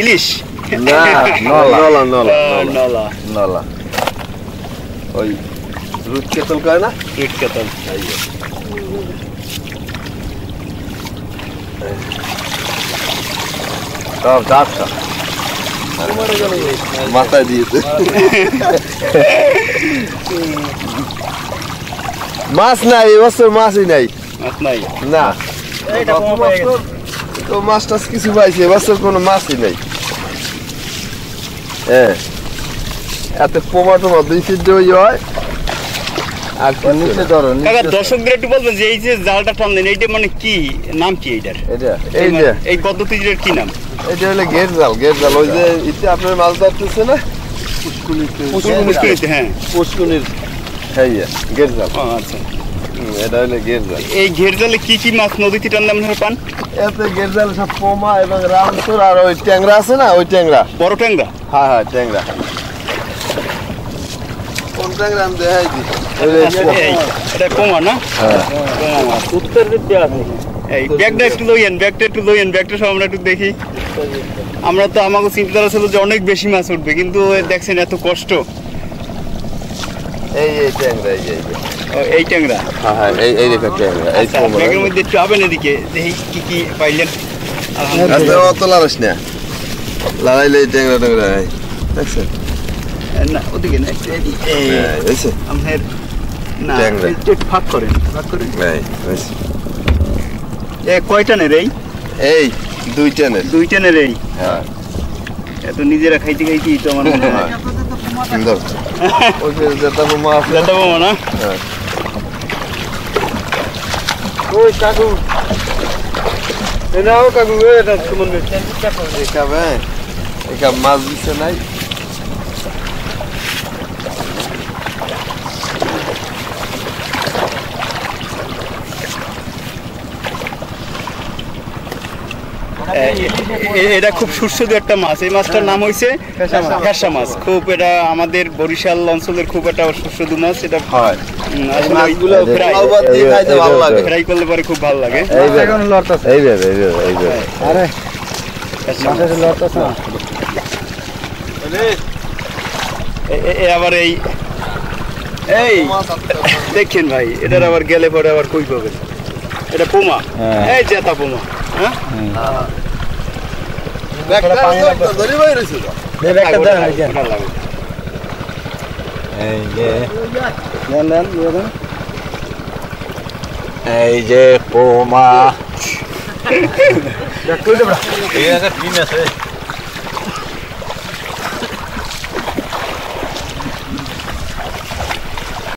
ইলিশ না নলা নলা নলা নলা ওই রুট কেতল কয় না রুট কেতল সব ডাবটা মাথায় দিয়েছে মাছ নাই এবছর মাছই নাই মাছ নাই না তো মাছ টাছ কিছু পাইছে এবছর কোনো মাছই নাই হ্যাঁ এত পোমা টোমা 2 ফিট হয় আর নিচে ধরো দর্শকদের একটু বলবেন যে এই যে জালটা টানলেন এইটা মানে কি নাম কি এইটার এই পদ্ধতির কি নাম এটা হলো গেট জাল ওই যে ইতে আপনার মাছ ধরতেছে না পুষ্কুনিতে হ্যাঁ পুষ্কুনির হ্যাঁ গেট জাল আচ্ছা এটা হলো গেট জাল এই ঘের জালে কি কি মাছ নদীতে টানলে আপনারা পান এতে গেট জাল সব পোমা এবং রামসুর আর ওই ট্যাংরা আছে না ওই ট্যাংরা বড় ট্যাংরা হ্যাঁ হ্যাঁ ট্যাংরা কোন ট্যাংরা আমি দেখাই দিই এটা পোমা না হ্যাঁ উত্তর দিকে আছে এই ব্যাগটা একটু ব্যাগটা সব আমরা একটু দেখি আমরা তো আমাকে চিন্তা ছিল যে অনেক বেশি মাছ উঠবে কিন্তু দেখছেন এত কষ্ট এই ট্যাংরা এই ট্যাংরা হ্যাঁ হ্যাঁ এই দেখো ট্যাংরা এই পোমা ব্যাগের মধ্যে একটু আবেন এদিকে দেখি কি কি পাইলেন আচ্ছা অত লাগাস না লাগাইলে ট্যাংরা দেখছেন না ওদিকে না এই আমাদের না একটু ফাঁক করেন কয়টা নেই এই 2 টানের 2 টানের এই হ্যাঁ এত নিজেরা খাইতে তো আমার মনে হয় সুন্দর ওই যে যেটা মাছ যেটা বলো না হ্যাঁ ওই কাকু এনাও কাকু এটা তোমার দেখাবে এটা মাছ দিছে নাই এটা খুব সুস্বাদু একটা মাছ এই মাছটার নাম হইছে ফ্যাসা মাছ খুব এটা আমাদের বরিশাল অঞ্চলের খুব একটা সুস্বাদু মাছ এটা হয় মাছগুলো ফ্রাই করলে পরে খুব ভালো লাগে আরে আবার এই দেখেন ভাই এটার আবার গেলে পরে আবার কই পাবেন এটা পোমা এই জেতা পোমা হ্যাঁ এই যে পোমা